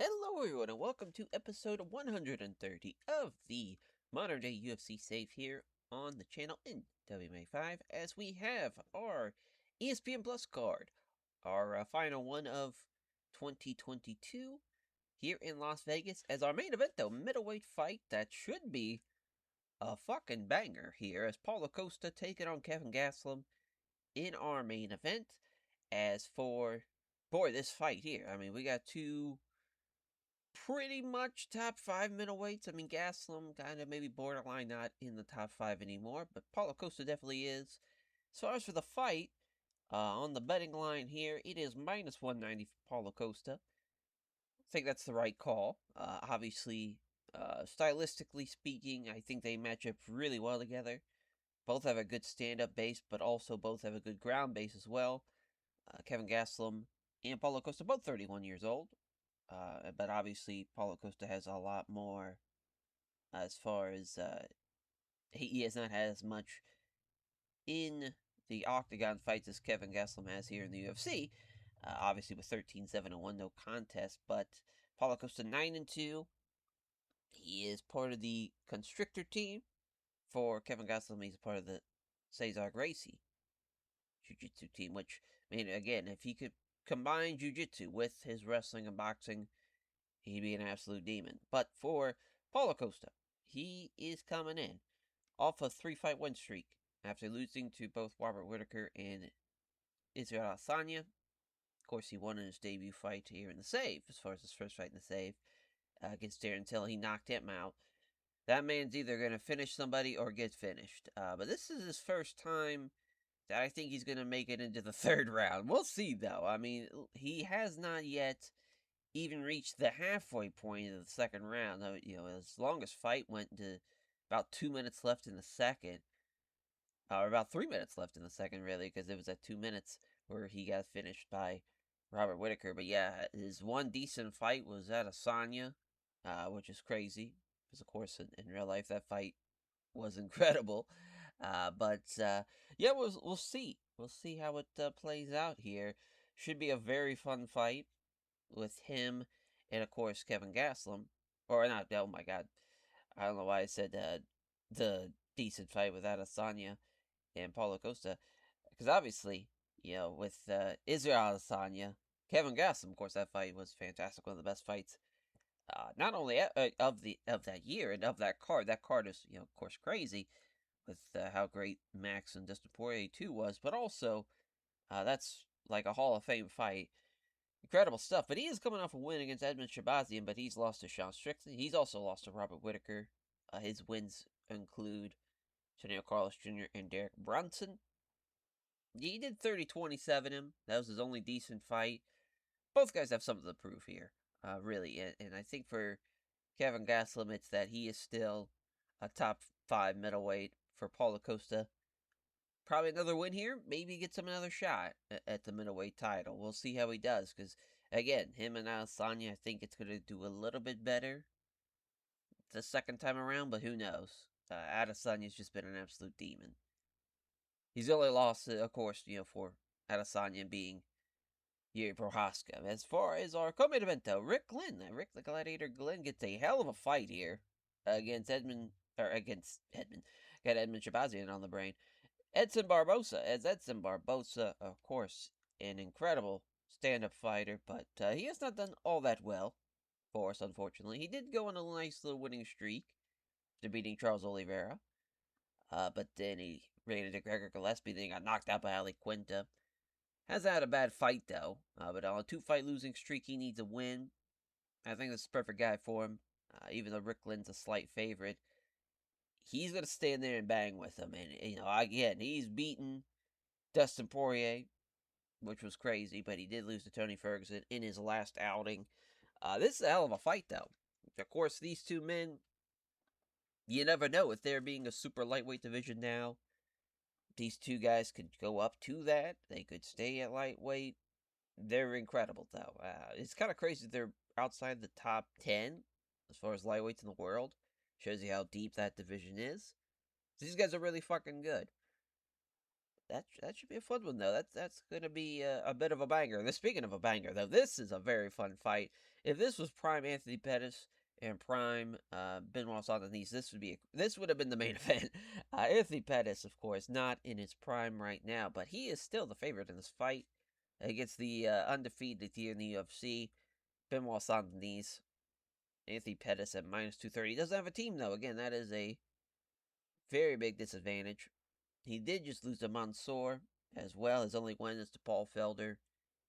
Hello, everyone, and welcome to episode 130 of the Modern Day UFC Save here on the channel in WMMA 5, as we have our ESPN Plus card, our final one of 2022 here in Las Vegas, as our main event, though, middleweight fight that should be a fucking banger here, as Paulo Costa taking on Kevin Gastelum in our main event. As for, boy, this fight here, I mean, we got two pretty much top five middleweights. I mean, Gastelum kind of maybe borderline not in the top five anymore, but Paulo Costa definitely is. As far as for the fight, on the betting line here, it is minus 190 for Paulo Costa. I think that's the right call. Obviously, stylistically speaking, I think they match up really well together. Both have a good stand-up base, but also both have a good ground base as well. Kevin Gastelum and Paulo Costa, both 31 years old. But obviously, Paulo Costa has a lot more as far as he has not had as much in the octagon fights as Kevin Gastelum has here in the UFC. Obviously, with 13-7-1, no contest. But Paulo Costa 9-2. He is part of the Constrictor team. For Kevin Gastelum, he's part of the Cesar Gracie Jiu-Jitsu team. Which, I mean, again, if he could combine Jiu-Jitsu with his wrestling and boxing, he'd be an absolute demon. But for Paulo Costa, he is coming in off a 3-fight win streak after losing to both Robert Whitaker and Israel Adesanya. Of course, he won in his debut fight here in the Save, as far as his first fight in the Save, against Darren Till. He knocked him out. That man's either going to finish somebody or get finished. But this is his first time that I think he's going to make it into the third round. We'll see, though. I mean, he has not yet even reached the halfway point of the second round. His longest fight went to about 2 minutes left in the second, or about 3 minutes left in the second, really, because it was at 2 minutes where he got finished by Robert Whitaker. But yeah, his one decent fight was at Adesanya, which is crazy, because of course in real life that fight was incredible. But yeah, we'll see. We'll see how it plays out here. Should be a very fun fight with him and of course Kevin Gastelum, or not. Oh my God, I don't know why I said the decent fight with Adesanya and Paulo Costa, because obviously with Israel Adesanya, Kevin Gastelum, of course that fight was fantastic, one of the best fights. Not only of that year and of that card. That card is of course crazy with how great Max and Dustin Poirier 2 was, but also that's like a Hall of Fame fight. Incredible stuff. But he is coming off a win against Edmund Shabazian, but he's lost to Sean Strickland. He's also lost to Robert Whitaker. His wins include Tony Carlos Jr. and Derek Brunson. He did 30-27 him. That was his only decent fight. Both guys have something to prove here, really. And I think for Kevin Gastelum, it's that he is still a top 5 middleweight. For Paulo Costa, probably another win here. Maybe he gets him another shot at the middleweight title. We'll see how he does. Because, again, him and Adesanya, I think it's going to do a little bit better the second time around, but who knows? Adesanya's just been an absolute demon. He's only lost, of course, for Adesanya being Yuri Prohaska. As far as our co-main event, though, Rick the Gladiator Glenn gets a hell of a fight here against Edmund got Edmund Shabazian on the brain. Edson Barbosa, of course, an incredible stand-up fighter, but he has not done all that well for us, unfortunately. He did go on a nice little winning streak to beating Charles Oliveira, but then he ran into Gregor Gillespie, then he got knocked out by Ali Quinta. Hasn't had a bad fight, though, but on a 2-fight losing streak, he needs a win. I think this is the perfect guy for him, even though Rick Lynn's a slight favorite. He's going to stand there and bang with him, and, again, he's beaten Dustin Poirier, which was crazy, but he did lose to Tony Ferguson in his last outing. This is a hell of a fight, though. Of course, these two men, you never know with there being a super lightweight division now. These two guys could go up to that. They could stay at lightweight. They're incredible, though. It's kind of crazy they're outside the top 10 as far as lightweights in the world. Shows you how deep that division is. These guys are really fucking good. that should be a fun one though. That's gonna be a bit of a banger. Now, speaking of a banger though, this is a very fun fight. If this was prime Anthony Pettis and prime Benoit Saint-Denis, this would have been the main event. Anthony Pettis, of course, not in his prime right now, but he is still the favorite in this fight against the undefeated here in the UFC. Benoit Saint-Denis, Anthony Pettis at -230. He doesn't have a team though. Again, that is a very big disadvantage. He did just lose to Mansour as well. His only win is to Paul Felder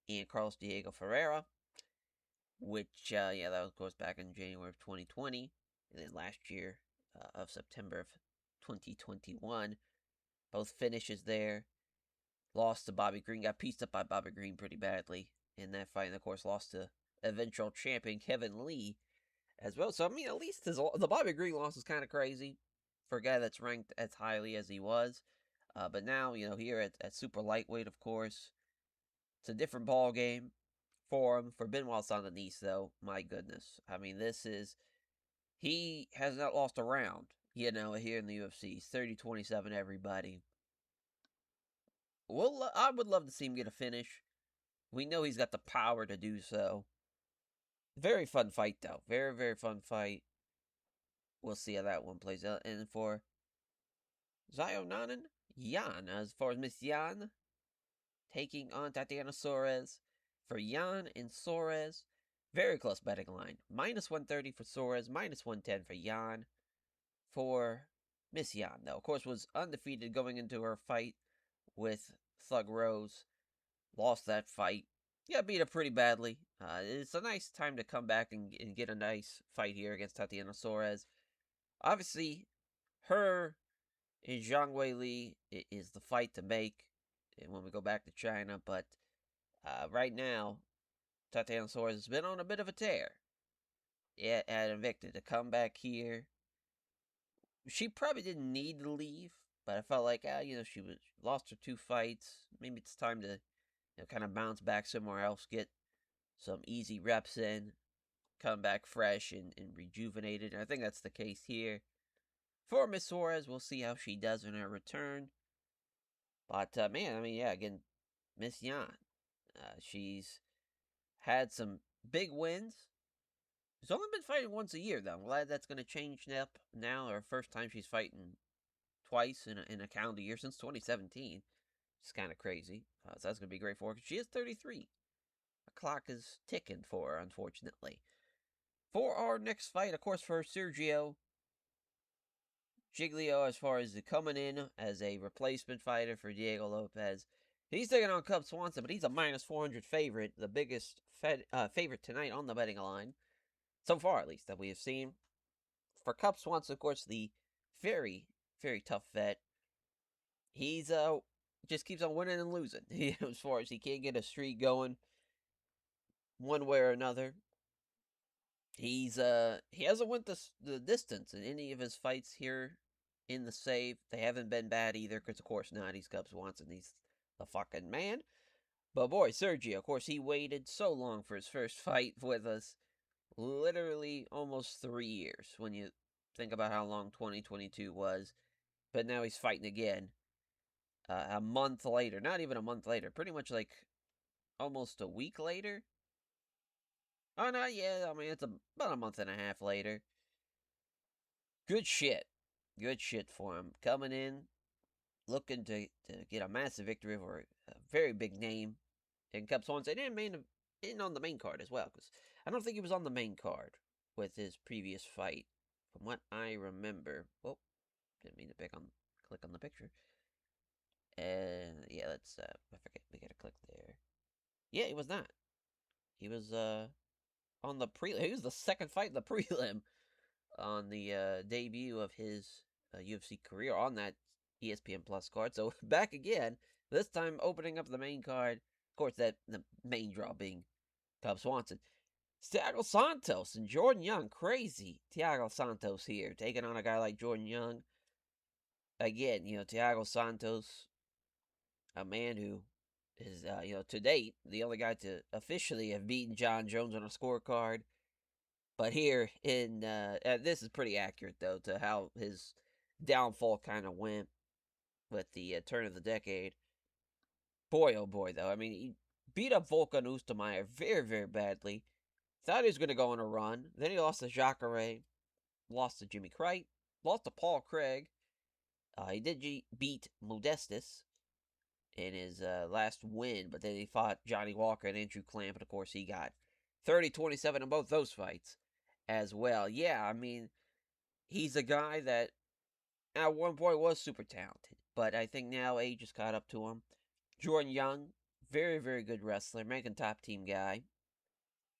and Carlos Diego Ferreira, which, yeah, that goes back in January of 2020. And then last year of September of 2021. Both finishes there. Lost to Bobby Green. Got pieced up by Bobby Green pretty badly in that fight. And, of course, lost to eventual champion Kevin Lee as well. So, I mean, at least the Bobby Green loss is kind of crazy for a guy that's ranked as highly as he was. But now, here at super lightweight, of course, it's a different ball game for him. For Benoit Saint-Denis, though, my goodness. I mean, he has not lost a round, here in the UFC. He's 30-27, everybody. Well, I would love to see him get a finish. We know he's got the power to do so. Very fun fight, though. Very, very fun fight. We'll see how that one plays out. And for Zionanan Yan, as far as Miss Yan, taking on Tatiana Suarez. For Yan and Suarez, very close betting line. -130 for Suarez, -110 for Yan. For Miss Yan, though, of course, was undefeated going into her fight with Thug Rose. Lost that fight. Yeah, beat her pretty badly. It's a nice time to come back and get a nice fight here against Tatiana Suarez. Obviously, her and Zhang Weili is the fight to make when we go back to China, but right now, Tatiana Suarez has been on a bit of a tear at Invicta. To come back here, she probably didn't need to leave, but I felt like, she lost her 2 fights. Maybe it's time to kind of bounce back somewhere else, get some easy reps in, come back fresh and rejuvenated. And I think that's the case here. For Miss Suarez, we'll see how she does in her return. But, man, I mean, yeah, again, Miss Yan. She's had some big wins. She's only been fighting once a year, though. I'm glad that's going to change now. Her first time she's fighting twice in a calendar year since 2017. It's kind of crazy. So that's going to be great for her. She is 33. The clock is ticking for her, unfortunately. For our next fight, of course, for Sergio Giglio, as far as coming in as a replacement fighter for Diego Lopez. He's taking on Cub Swanson, but he's a -400 favorite, the biggest favorite tonight on the betting line. So far, at least, that we have seen. For Cub Swanson, of course, the very, very tough vet. He's just keeps on winning and losing. As far as he can't get a streak going one way or another. He hasn't went the distance in any of his fights here in the save. They haven't been bad either, because of course not. He's Cub Swanson. He's the fucking man. But boy, Sergio, of course, he waited so long for his first fight with us. Literally almost 3 years when you think about how long 2022 was. But now he's fighting again. A month later. Not even a month later. Pretty much like almost a week later. Oh, no, yeah. I mean, it's about a month and a half later. Good shit. Good shit for him. Coming in, looking to get a massive victory over a very big name in Cub Swanson. And on the main card as well, because I don't think he was on the main card with his previous fight, from what I remember. Oh, didn't mean to click on the picture. And yeah, let's I forget, we gotta click there. Yeah, he was not. He was on the prelim. He was the second fight in the prelim on the debut of his UFC career on that ESPN Plus card. So back again, this time opening up the main card. Of course, the main draw being Cub Swanson. Thiago Santos and Jordan Young. Crazy Thiago Santos here, taking on a guy like Jordan Young. Again, Thiago Santos, a man who is, to date, the only guy to officially have beaten John Jones on a scorecard. But here this is pretty accurate, though, to how his downfall kind of went with the turn of the decade. Boy, oh boy, though. I mean, he beat up Volkan Oestermeyer very, very badly. Thought he was going to go on a run. Then he lost to Jacare, lost to Jimmy Crite, lost to Paul Craig. He did beat Modestus in his last win, but then he fought Johnny Walker and Andrew Clamp, and of course he got 30-27 in both those fights as well. Yeah, I mean, he's a guy that at one point was super talented, but I think now age has caught up to him. Jordan Young, very, very good wrestler, American top team guy.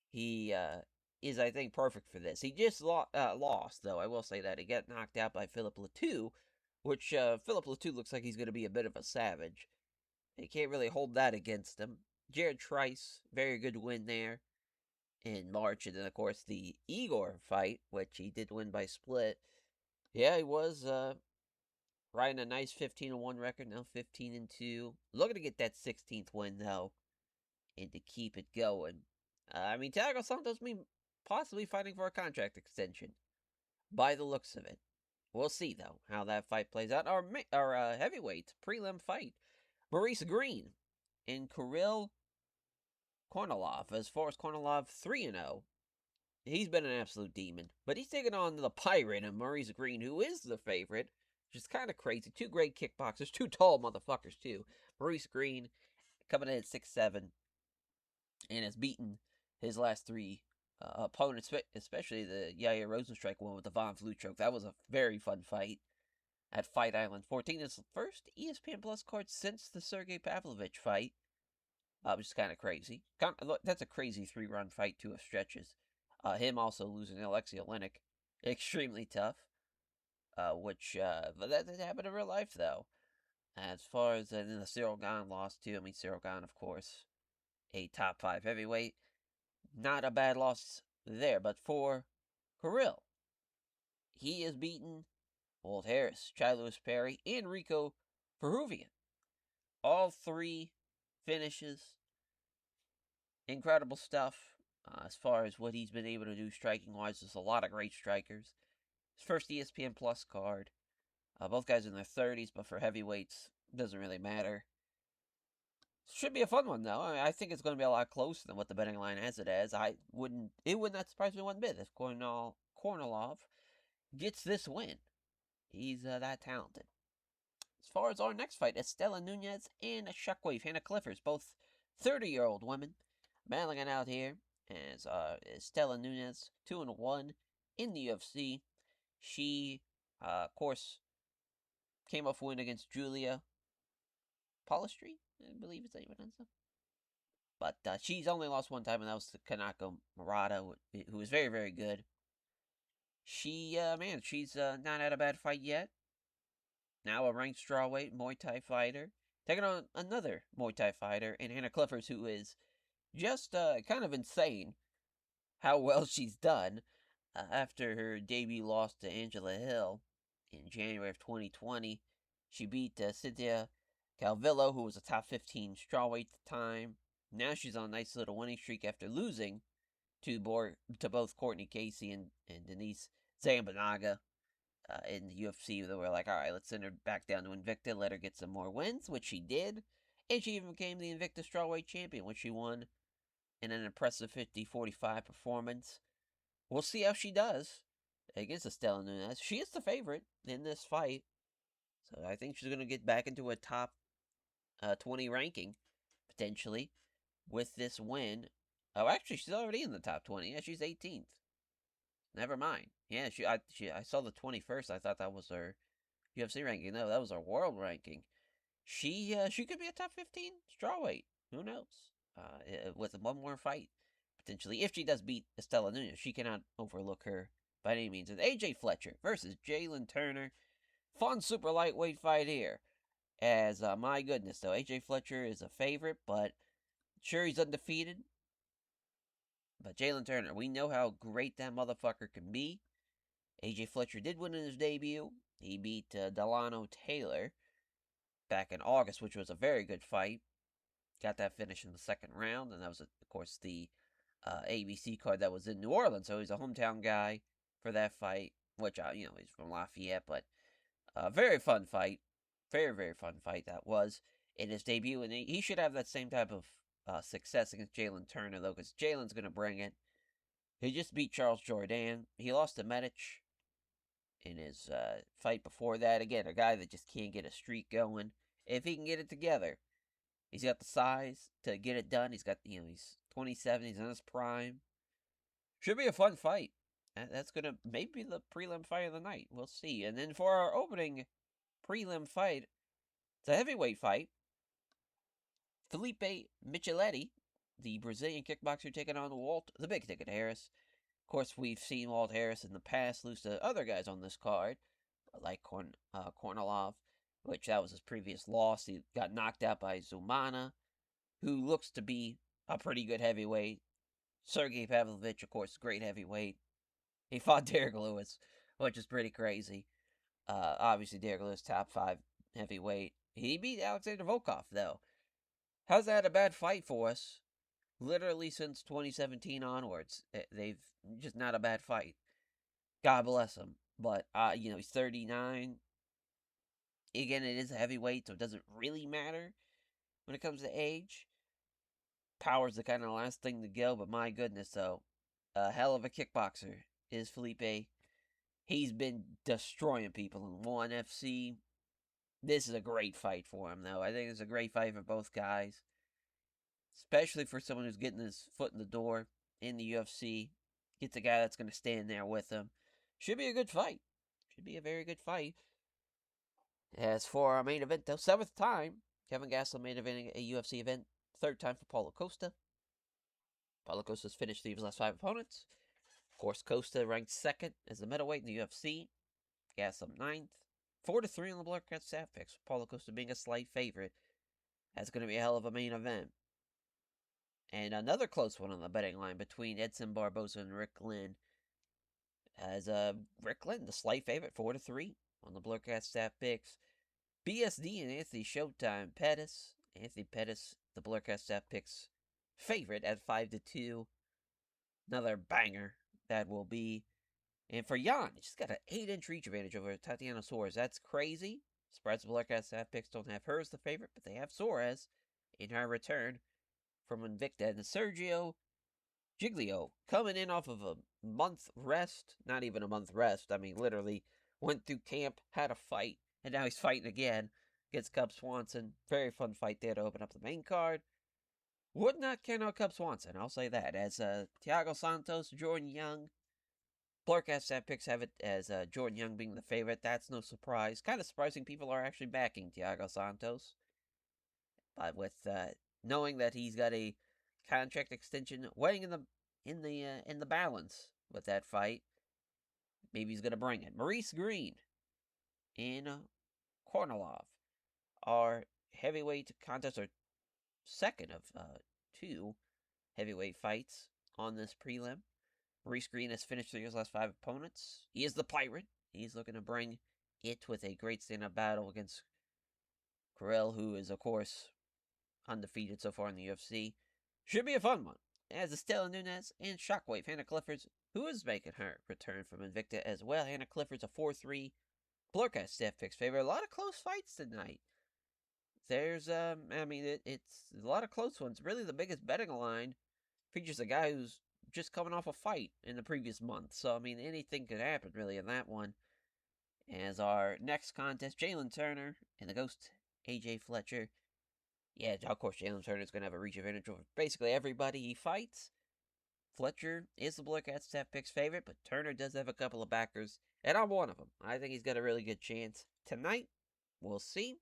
He is, I think, perfect for this. He just lost, though. I will say that. He got knocked out by Philip Latou, which Philip Latou looks like he's going to be a bit of a savage. He can't really hold that against him. Jared Trice, very good win there in March. And then, of course, the Igor fight, which he did win by split. Yeah, he was riding a nice 15-1 record, now 15-2. Looking to get that 16th win, though, and to keep it going. I mean, Thiago Santos may possibly fighting for a contract extension, by the looks of it. We'll see, though, how that fight plays out. Our heavyweight prelim fight. Maurice Green and Kirill Kornilov. As far as Kornilov, 3-0. He's been an absolute demon. But he's taking on the Pirate and Maurice Green, who is the favorite. Which is kind of crazy. Two great kickboxers. Two tall motherfuckers, too. Maurice Green coming in at 6'7", and has beaten his last three opponents, especially the Yair Rosenstrike one with the Von Flutroke. That was a very fun fight at Fight Island 14. It's the first ESPN Plus card since the Sergey Pavlovich fight, which is kind of crazy. That's a crazy 3-run fight, 2 of stretches. Him also losing to Alexei Olenek. Extremely tough, but that didn't happen in real life, though. As far as the Cyril Gane lost to, I mean, Cyril Gane, of course, a top 5 heavyweight. Not a bad loss there, but for Kirill, he has beaten Walt Harris, Chai Lewis Perry, and Rico Peruvian. All 3 finishes. Incredible stuff as far as what he's been able to do striking-wise. There's a lot of great strikers. His first ESPN Plus card. Both guys in their 30s, but for heavyweights, doesn't really matter. Should be a fun one, though. I think it's going to be a lot closer than what the betting line has it as. It would not surprise me one bit if Kornilov gets this win. He's that talented. As far as our next fight, Estela Nunez and Shockwave Hannah Clifford, both 30-year-old women, battling it out here. As Estela Nunez, 2-1 in the UFC. She, of course, came off a win against Julia Polistri, I believe it's how you pronounce it. But she's only lost one time, and that was to Kanako Murata, who was very, very good. She's not had a bad fight yet. Now a ranked strawweight Muay Thai fighter. Taking on another Muay Thai fighter, and Hannah Clifford, who is just kind of insane how well she's done after her debut loss to Angela Hill in January of 2020. She beat Cynthia Calvillo, who was a top 15 strawweight at the time. Now she's on a nice little winning streak after losing to both Courtney Casey and Denise Zambanaga in the UFC. They were like, all right, let's send her back down to Invicta, let her get some more wins, which she did. And she even became the Invicta strawweight champion, which she won in an impressive 50-45 performance. We'll see how she does against Estela Nunez. She is the favorite in this fight. So I think she's going to get back into a top 20 ranking, potentially, with this win. Oh, actually, she's already in the top 20. Yeah, she's 18th. Never mind. Yeah, I saw the 21st. I thought that was her UFC ranking. No, that was her world ranking. She could be a top 15 strawweight. Who knows? With one more fight, potentially. If she does beat Estela Nunez, she cannot overlook her by any means. And AJ Fletcher versus Jalen Turner. Fun super lightweight fight here. As, my goodness, though, AJ Fletcher is a favorite, but sure he's undefeated. But Jalen Turner, we know how great that motherfucker can be. AJ Fletcher did win in his debut. He beat Delano Taylor back in August, which was a very good fight. Got that finish in the second round, and that was, of course, the ABC card that was in New Orleans. So he's a hometown guy for that fight, which, he's from Lafayette, but very fun fight. Very, very fun fight that was. in his debut, and he should have that same type of success against Jalen Turner, though, because Jalen's going to bring it. He just beat Charles Jourdain. He lost to Medic in his fight before that. Again, a guy that just can't get a streak going. If he can get it together, he's got the size to get it done. He's got, he's 27. He's in his prime. Should be a fun fight. That's going to maybe be the prelim fight of the night. We'll see. And then for our opening prelim fight, it's a heavyweight fight. Felipe Micheletti, the Brazilian kickboxer, taking on the Big Ticket Harris. Of course, we've seen Walt Harris in the past lose to other guys on this card, like Kornilov, which that was his previous loss. He got knocked out by Zumana, who looks to be a pretty good heavyweight. Sergey Pavlovich, of course, great heavyweight. He fought Derek Lewis, which is pretty crazy. Obviously, Derek Lewis, top 5 heavyweight. He beat Alexander Volkov, though. How's that a bad fight for us? Literally since 2017 onwards, they've just not a bad fight. God bless him. But, he's 39. Again, it is a heavyweight, so it doesn't really matter when it comes to age. Power's the kind of last thing to go, but my goodness, though. A hell of a kickboxer is Felipe. He's been destroying people in ONE FC. This is a great fight for him, though. I think it's a great fight for both guys. Especially for someone who's getting his foot in the door in the UFC. Gets a guy that's going to stand there with him. Should be a good fight. Should be a very good fight. As for our main event, though, 7th time, Kevin Gastelum main eventing a UFC event. 3rd time for Paulo Costa. Paulo Costa's finished his last 5 opponents. Of course, Costa ranked 2nd as the middleweight in the UFC. Gastelum 9th. 4-3 on the Bloodcast staff picks. Paulo Costa being a slight favorite. That's going to be a hell of a main event. And another close one on the betting line between Edson Barboza and Rick Lynn. As Rick Lynn, the slight favorite, 4-3 on the Bloodcast staff picks. BSD and Anthony Showtime Pettis. Anthony Pettis, the Bloodcast staff picks favorite at 5-2. Another banger that will be. And for Jan, he's got an 8-inch reach advantage over Tatiana Suarez. That's crazy. Surprised the Bloodcast staff picks don't have her as the favorite, but they have Suarez in her return from Invicta. And Sergio Giglio coming in off of a month rest. Not even a month rest. I mean, literally went through camp, had a fight, and now he's fighting again against Cub Swanson. Very fun fight there to open up the main card. Would not count out Cub Swanson, I'll say that. As Thiago Santos, Jordan Young. Bloodcast staff picks have it as Jordan Young being the favorite. That's no surprise. Kind of surprising people are actually backing Thiago Santos. But with knowing that he's got a contract extension weighing in the balance with that fight, maybe he's gonna bring it. Maurice Green in Kornilov. Our heavyweight contest, or 2nd of 2 heavyweight fights on this prelim. Maurice Green has finished 3 of his last 5 opponents. He is the Pirate. He's looking to bring it with a great stand-up battle against Carell, who is, of course, undefeated so far in the UFC. Should be a fun one. As Estela Nunes and Shockwave, Hannah Clifford's, who is making her return from Invicta as well. Hannah Clifford's a 4-3 Bloodcast staff picks favorite. A lot of close fights tonight. There's, it's a lot of close ones. Really, the biggest betting line features a guy who's just coming off a fight in the previous month. So, anything could happen, really, in that one. As our next contest, Jalen Turner and the Ghost, AJ Fletcher. Yeah, of course, Jalen Turner is going to have a reach advantage over basically everybody he fights. Fletcher is the Bloodcast staff picks favorite, but Turner does have a couple of backers, and I'm one of them. I think he's got a really good chance. Tonight, we'll see.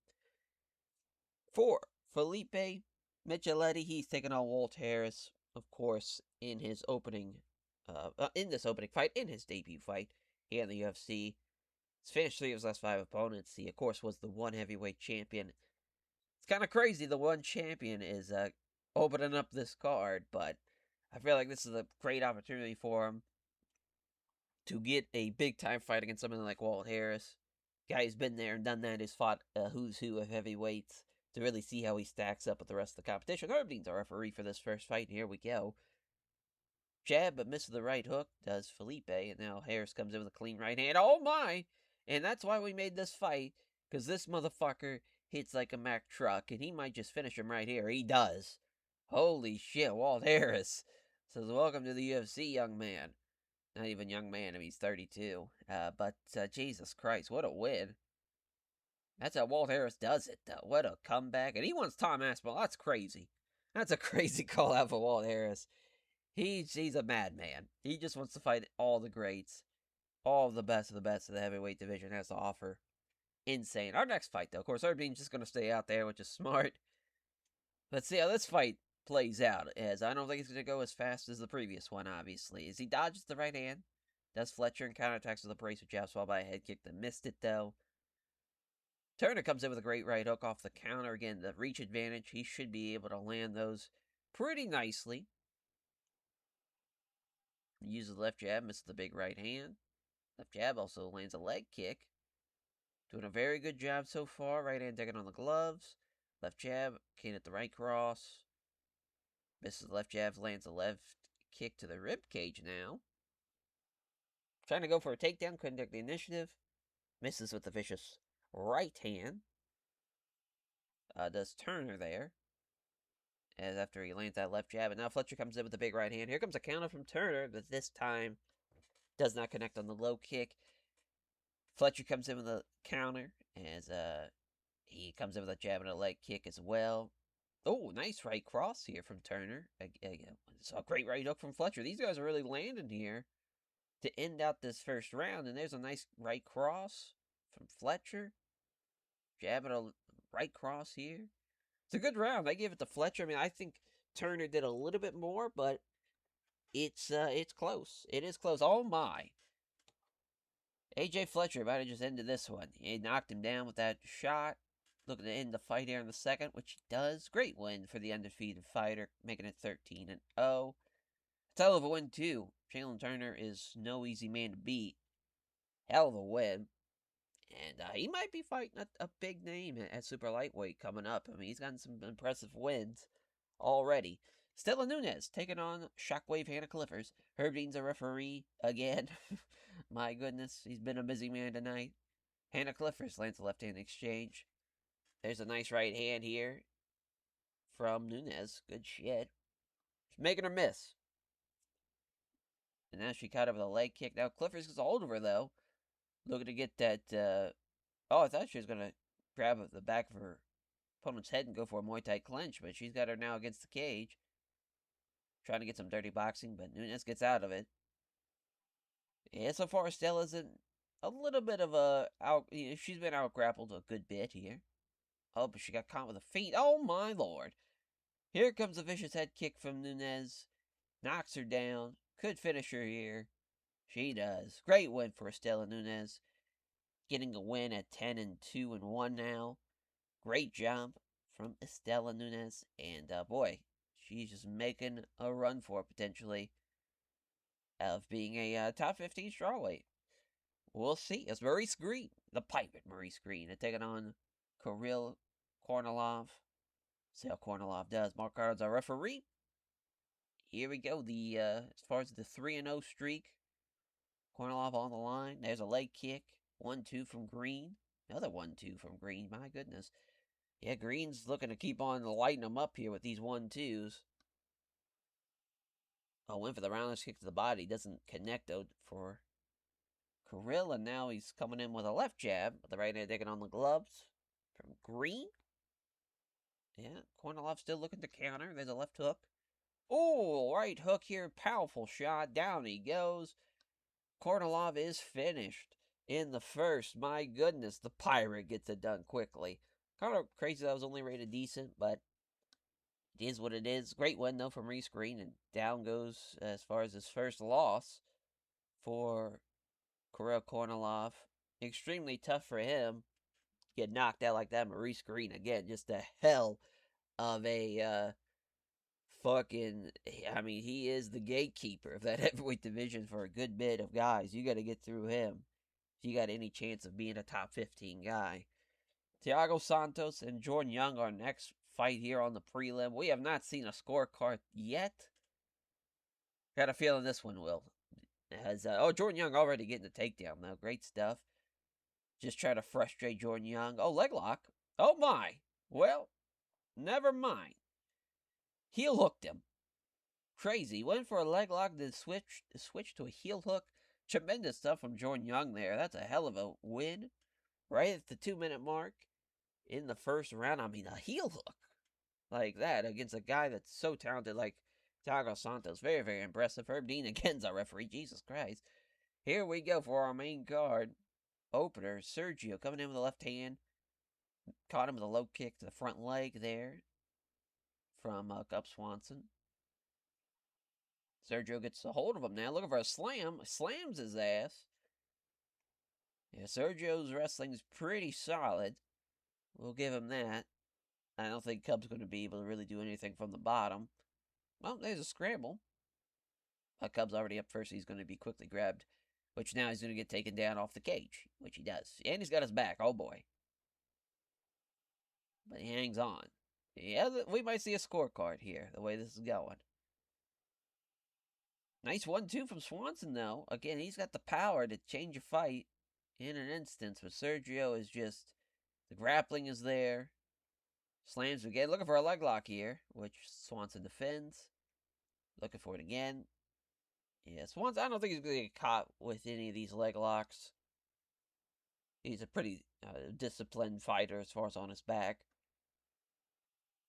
For Felipe Micheletti, he's taking on Walt Harris, of course, in his opening, in this opening fight, in his debut fight here in the UFC. He's finished 3 of his last 5 opponents. He, of course, was the ONE heavyweight champion. It's kind of crazy the ONE champion is opening up this card, but I feel like this is a great opportunity for him to get a big-time fight against someone like Walt Harris. Guy who's been there and done that, has fought a who's who of heavyweights, to really see how he stacks up with the rest of the competition. Herb Dean's our referee for this first fight, and here we go. Jab, but misses the right hook, does Felipe, and now Harris comes in with a clean right hand. Oh my! And that's why we made this fight, because this motherfucker hits like a Mack truck, and he might just finish him right here. He does. Holy shit, Walt Harris says, "Welcome to the UFC, young man." Not even young man, I mean, he's 32. But Jesus Christ, what a win. That's how Walt Harris does it, though. What a comeback. And he wants Tom Aspinall. That's crazy. That's a crazy call out for Walt Harris. He's a madman. He just wants to fight all the greats. All of the best of the heavyweight division has to offer. Insane. Our next fight, though, of course, Irving's just going to stay out there, which is smart. Let's see how this fight plays out, as I don't think he's going to go as fast as the previous one, obviously. As he dodges the right hand, does Fletcher and counterattacks with a brace with jab, swallowed by a head kick that missed it, though. Turner comes in with a great right hook off the counter. Again, the reach advantage. He should be able to land those pretty nicely. Uses the left jab, misses the big right hand. Left jab also lands a leg kick. Doing a very good job so far. Right hand taking on the gloves. Left jab, can't hit the right cross. Misses the left jab, lands a left kick to the rib cage now. Trying to go for a takedown, couldn't take the initiative. Misses with the vicious right hand. Does Turner there. As after he lands that left jab, and now Fletcher comes in with the big right hand. Here comes a counter from Turner, but this time does not connect on the low kick. Fletcher comes in with a counter, as he comes in with a jab and a leg kick as well. Oh, nice right cross here from Turner. So a great right hook from Fletcher. These guys are really landing here to end out this first round, and there's a nice right cross from Fletcher. Jab and a right cross here. It's a good round. I give it to Fletcher. I mean, I think Turner did a little bit more, but it's close. It is close. Oh my. AJ Fletcher might have just ended this one. He knocked him down with that shot. Looking to end the fight here in the second, which he does. Great win for the undefeated fighter, making it 13-0. Hell of a win too. Jalen Turner is no easy man to beat. Hell of a win. And he might be fighting a big name at super lightweight coming up. I mean, he's gotten some impressive wins already. Stella Nunes taking on Shockwave Hannah Clifford. Herb Dean's a referee again. My goodness, he's been a busy man tonight. Hannah Clifford lands a left-hand exchange. There's a nice right hand here from Nunes. Good shit. She's making her miss. And now she caught her with a leg kick. Now Clifford gets a hold of her, though. Looking to get that, I thought she was going to grab the back of her opponent's head and go for a Muay Thai clinch, but she's got her now against the cage. Trying to get some dirty boxing, but Nunes gets out of it. Yeah, so far Stella's in a little bit of she's been out-grappled a good bit here. Oh, but she got caught with a feint. Oh, my lord. Here comes a vicious head kick from Nunes. Knocks her down. Could finish her here. She does. Great win for Estela Nunes. Getting a win at 10-2-1 now. Great job from Estela Nunes. And, boy, she's just making a run for it, potentially, of being a top 15 strawweight. We'll see. It's Maurice Green, the pirate Maurice Green, taking on Kirill Kornilov. See how Kornilov does. Mark Card's our referee. Here we go. As far as the 3-0 streak, Kornilov on the line. There's a leg kick. 1-2 from Green. Another 1-2 from Green. My goodness. Yeah, Green's looking to keep on lighting them up here with these 1-2s. Oh, went for the roundhouse kick to the body. Doesn't connect, though, for Kirill. And now he's coming in with a left jab. With the right hand taking on the gloves from Green. Yeah, Kornilov still looking to counter. There's a left hook. Oh, right hook here. Powerful shot. Down he goes. Kornilov is finished in the first. My goodness, the pirate gets it done quickly. Kind of crazy that was only rated decent, but it is what it is. Great win, though, from Reese Green. And down goes as far as his first loss for Kirill Kornilov. Extremely tough for him. Get knocked out like that. Maurice Green, again, just a hell of a he is the gatekeeper of that heavyweight division for a good bit of guys. You got to get through him if you got any chance of being a top 15 guy. Thiago Santos and Jordan Young, our next fight here on the prelim. We have not seen a scorecard yet. Got a feeling this one will. Has Jordan Young already getting the takedown, though. Great stuff. Just try to frustrate Jordan Young. Oh, leg lock. Oh my. Well, never mind. Heel hooked him. Crazy. Went for a leg lock, then switch to a heel hook. Tremendous stuff from Jordan Young there. That's a hell of a win. Right at the 2-minute mark in the first round. I mean, a heel hook like that against a guy that's so talented like Thiago Santos. Very, very impressive. Herb Dean again's our referee. Jesus Christ. Here we go for our main card opener. Sergio coming in with the left hand. Caught him with a low kick to the front leg there from Cub Swanson. Sergio gets a hold of him now. Looking for a slam. Slams his ass. Yeah, Sergio's wrestling is pretty solid. We'll give him that. I don't think Cub's going to be able to really do anything from the bottom. Well, there's a scramble. Cub's already up first. He's going to be quickly grabbed, which now he's going to get taken down off the cage, which he does. And he's got his back. Oh, boy. But he hangs on. Yeah, we might see a scorecard here, the way this is going. Nice 1-2 from Swanson, though. Again, he's got the power to change a fight in an instance, but Sergio is just... The grappling is there. Slams again. Looking for a leg lock here, which Swanson defends. Looking for it again. Yeah, Swanson, I don't think he's going to get caught with any of these leg locks. He's a pretty disciplined fighter as far as on his back.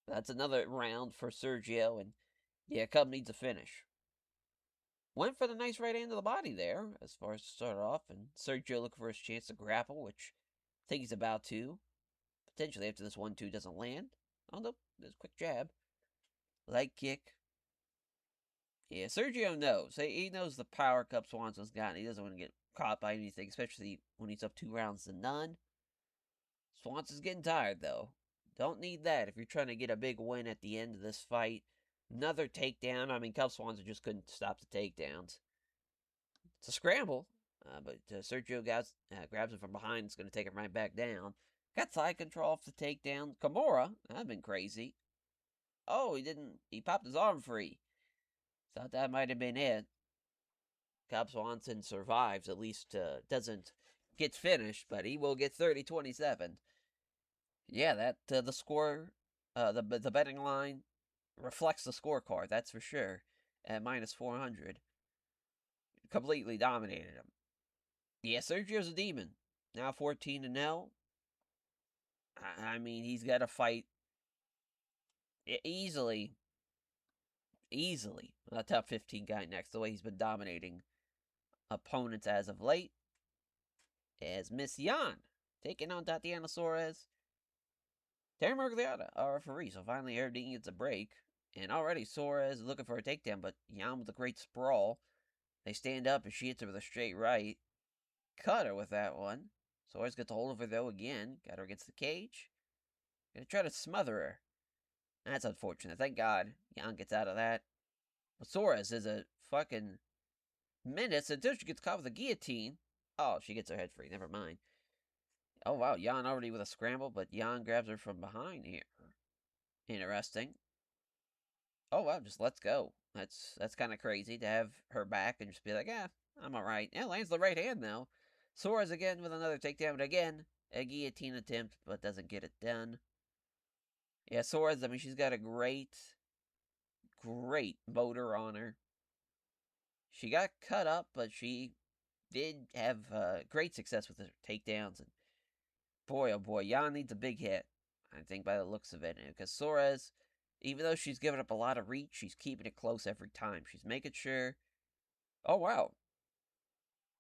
That's another round for Sergio, and yeah, Cub needs a finish. Went for the nice right hand to the body there, as far as to start off, and Sergio looking for his chance to grapple, which I think he's about to. Potentially after this 1-2 doesn't land. Oh, no, there's a quick jab. Leg kick. Yeah, Sergio knows. He knows the power Cub Swanson's got, and he doesn't want to get caught by anything, especially when he's up 2 rounds to none. Swanson's getting tired, though. Don't need that if you're trying to get a big win at the end of this fight. Another takedown. I mean, Cub Swanson just couldn't stop the takedowns. It's a scramble, but Sergio grabs him from behind. It's going to take him right back down. Got side control off the takedown. Kimura, that'd been crazy. Oh, he popped his arm free. Thought that might have been it. Cub Swanson survives, at least gets finished, but he will get 30-27. Yeah, that the score, the betting line reflects the scorecard, that's for sure. At minus 400. Completely dominated him. Yeah, Sergio's a demon. Now 14-0. I mean, he's got to fight easily a top 15 guy next, the way he's been dominating opponents as of late. As Miss Yan taking on Tatiana Suarez. Terry Mergliata, our referee. So finally, Herb Dean gets a break. And already Suarez is looking for a takedown, but Yan with a great sprawl. They stand up and she hits her with a straight right. Cut her with that one. Suarez gets a hold of her, though, again. Got her against the cage. Gonna try to smother her. That's unfortunate. Thank God Yan gets out of that. But Suarez is a fucking menace until she gets caught with a guillotine. Oh, she gets her head free. Never mind. Oh, wow. Yan already with a scramble, but Yan grabs her from behind here. Interesting. Oh, wow. Just let's go. That's kind of crazy to have her back and just be like, I'm all right. Yeah, lands the right hand, though. Suarez again with another takedown, but again, a guillotine attempt, but doesn't get it done. Yeah, Suarez, I mean, she's got a great motor on her. She got cut up, but she did have great success with her takedowns. And boy, oh boy, Yan needs a big hit, I think, by the looks of it. Because Suarez, even though she's given up a lot of reach, she's keeping it close every time. She's making sure. Oh, wow.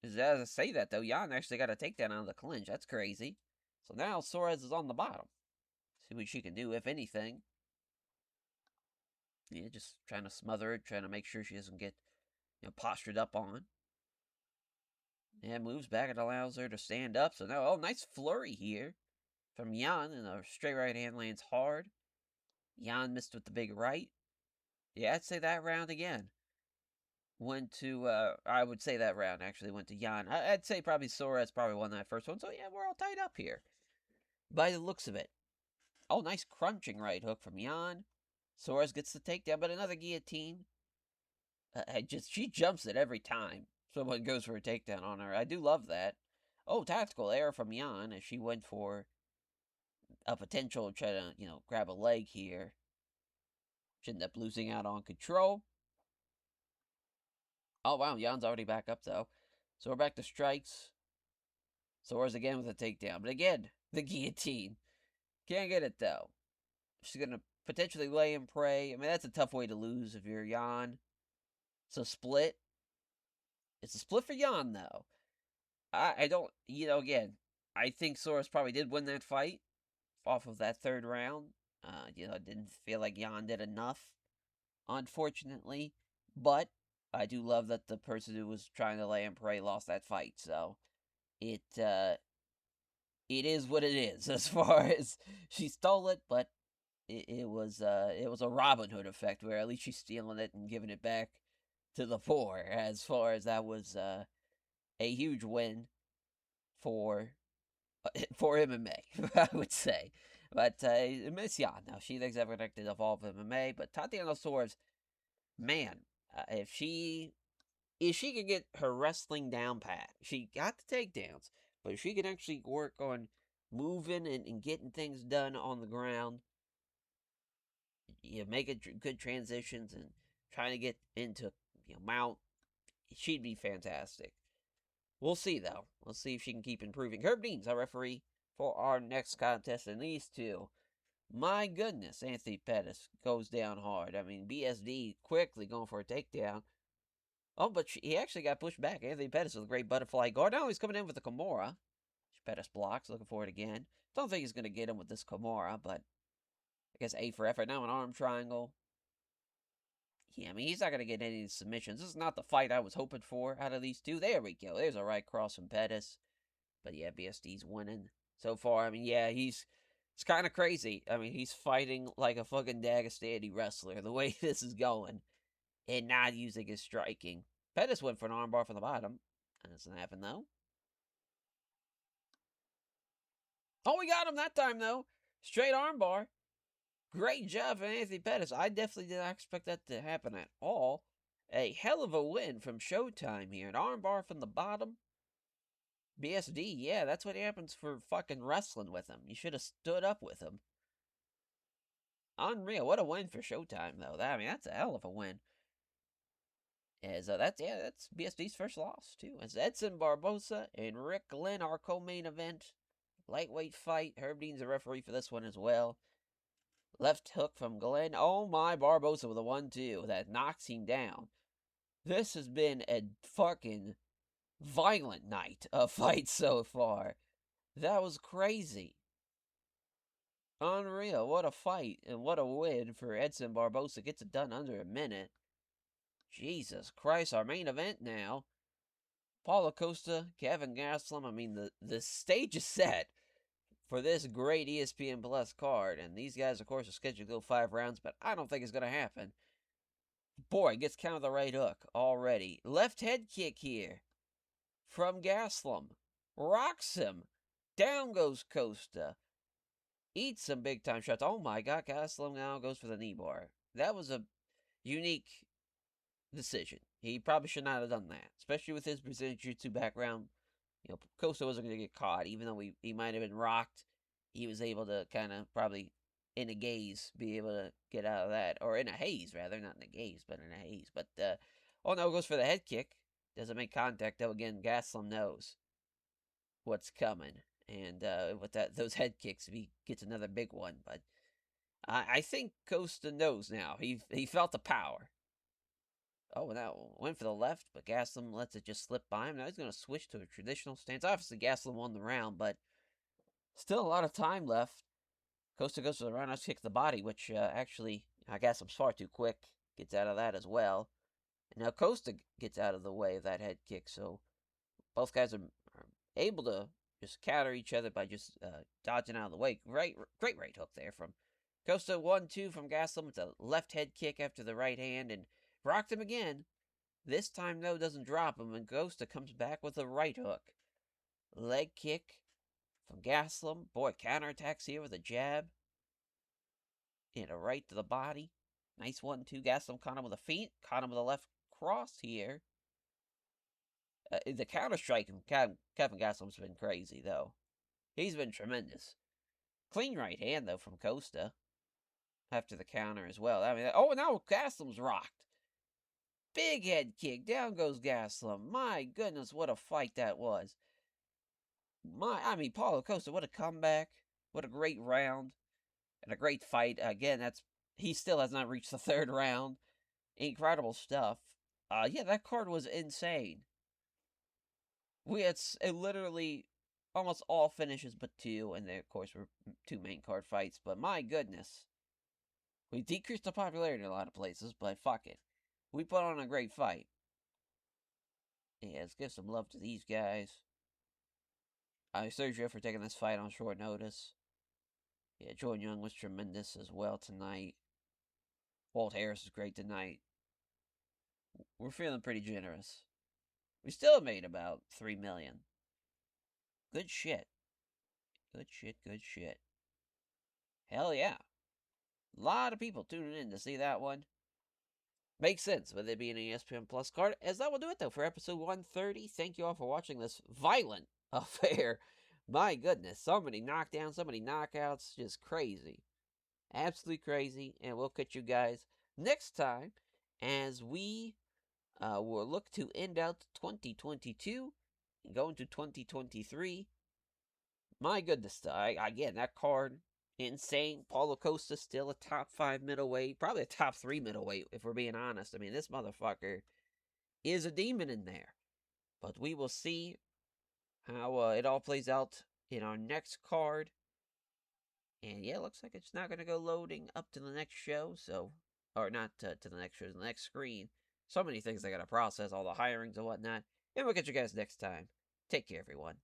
As I say that, though, Yan actually got a takedown out of the clinch. That's crazy. So now Suarez is on the bottom. See what she can do, if anything. Yeah, just trying to smother her, trying to make sure she doesn't get, postured up on. And moves back and allows her to stand up. So now, nice flurry here from Yan. And a straight right hand lands hard. Yan missed with the big right. Yeah, I'd say that round again went to, I would say that round actually went to Yan. I'd say probably Suarez probably won that first one. So yeah, we're all tied up here by the looks of it. Oh, nice crunching right hook from Yan. Suarez gets the takedown, but another guillotine. She jumps it every time someone goes for a takedown on her. I do love that. Oh, tactical error from Yan as she went for a potential to try to, grab a leg here. Should end up losing out on control. Oh, wow, Jan's already back up, though. So we're back to strikes. Soares again with a takedown. But again, the guillotine. Can't get it, though. She's going to potentially lay and pray. I mean, that's a tough way to lose if you're Jan. So split. It's a split for Jan, though. I don't, again, I think Soares probably did win that fight off of that third round. I didn't feel like Jan did enough, unfortunately. But I do love that the person who was trying to lay and pray lost that fight. So it is what it is as far as she stole it, but it was a Robin Hood effect where at least she's stealing it and giving it back to the poor. As far as that was a huge win for MMA, I would say. But Miss Yan, now she thinks I've connected of all of MMA, but Tatiana Soares, man, if she could get her wrestling down pat, she got the takedowns, but if she could actually work on moving and getting things done on the ground, making good transitions and trying to get into mount, she'd be fantastic. We'll see, though. We'll see if she can keep improving. Herb Dean's our referee for our next contest, and these two, my goodness, Anthony Pettis goes down hard. I mean, BSD quickly going for a takedown. Oh, but he actually got pushed back. Anthony Pettis with a great butterfly guard. Now he's coming in with a Kimura. Pettis blocks, looking for it again. Don't think he's going to get him with this Kimura, but I guess A for effort. Now an arm triangle. Yeah, I mean, he's not going to get any submissions. This is not the fight I was hoping for out of these two. There we go. There's a right cross from Pettis. But yeah, BSD's winning so far. I mean, yeah, it's kind of crazy. I mean, he's fighting like a fucking Dagestani wrestler the way this is going and not using his striking. Pettis went for an armbar from the bottom. That doesn't happen, though. Oh, we got him that time, though. Straight armbar. Great job from Anthony Pettis. I definitely did not expect that to happen at all. A hell of a win from Showtime here. An armbar from the bottom. BSD, yeah, that's what happens for fucking wrestling with him. You should have stood up with him. Unreal. What a win for Showtime, though. That's a hell of a win. As that's BSD's first loss, too. As Edson Barbosa and Rick Glenn, our co-main event. Lightweight fight. Herb Dean's the referee for this one as well. Left hook from Glenn. Oh my, Barbosa with a 1-2 that knocks him down. This has been a fucking violent night of fights so far. That was crazy. Unreal. What a fight and what a win for Edson Barbosa. Gets it done under a minute. Jesus Christ, our main event now. Paulo Costa, Kevin Gastelum. I mean, the stage is set for this great ESPN Plus card. And these guys, of course, are scheduled to go 5 rounds, but I don't think it's going to happen. Boy, gets counted the right hook already. Left head kick here from Gastelum. Rocks him. Down goes Costa. Eats some big time shots. Oh my god, Gastelum now goes for the knee bar. That was a unique decision. He probably should not have done that, especially with his Brazilian Jiu-Jitsu background. Costa wasn't going to get caught, even though he might have been rocked. He was able to kind of probably in a gaze be able to get out of that, or in a haze rather, not in a gaze, but in a haze. But oh no, goes for the head kick. Doesn't make contact though. Again, Gastelum knows what's coming, and with those head kicks, if he gets another big one, but I think Costa knows now. He felt the power. Oh, now went for the left, but Gastelum lets it just slip by him. Now he's going to switch to a traditional stance. Obviously, Gastelum won the round, but still a lot of time left. Costa goes for the roundhouse kick to the body, which actually, Gastelum's far too quick. Gets out of that as well. And now Costa gets out of the way of that head kick, so both guys are able to just counter each other by just dodging out of the way. Great right hook there from Costa. 1-2 from Gastelum. It's a left head kick after the right hand, and rocked him again. This time, though, doesn't drop him, and Costa comes back with a right hook. Leg kick from Gastelum. Boy, counterattacks here with a jab. And a right to the body. Nice 1-2. Gastelum caught him with a feint. Caught him with a left cross here. The counter strike from Kevin Gastelum's been crazy, though. He's been tremendous. Clean right hand, though, from Costa. After the counter as well. I mean, oh, now Gastelum's rocked. Big head kick. Down goes Gastelum. My goodness, what a fight that was. I mean, Paulo Costa, what a comeback. What a great round. And a great fight. Again, he still has not reached the third round. Incredible stuff. Yeah, that card was insane. It's literally almost all finishes but two, and there, of course, were two main card fights, but my goodness. We decreased the popularity in a lot of places, but fuck it. We put on a great fight. Yeah, let's give some love to these guys. Sergio for taking this fight on short notice. Yeah, Jordan Young was tremendous as well tonight. Walt Harris was great tonight. We're feeling pretty generous. We still made about 3 million. Good shit. Good shit, good shit. Hell yeah. A lot of people tuning in to see that one. Makes sense with it being an ESPN Plus card. As that will do it, though, for episode 130. Thank you all for watching this violent affair. My goodness, so many knockdowns, so many knockouts. Just crazy. Absolutely crazy. And we'll catch you guys next time as we will look to end out 2022 and go into 2023. My goodness, again, that card, insane. Paulo Costa still a top 5 middleweight, probably a top 3 middleweight, if we're being honest. I mean, this motherfucker is a demon in there. But we will see how it all plays out in our next card. And yeah, looks like it's not going to go loading up to the next show, so, or not to the next show, to the next screen. So many things I got to process, all the hirings and whatnot. And we'll catch you guys next time. Take care, everyone.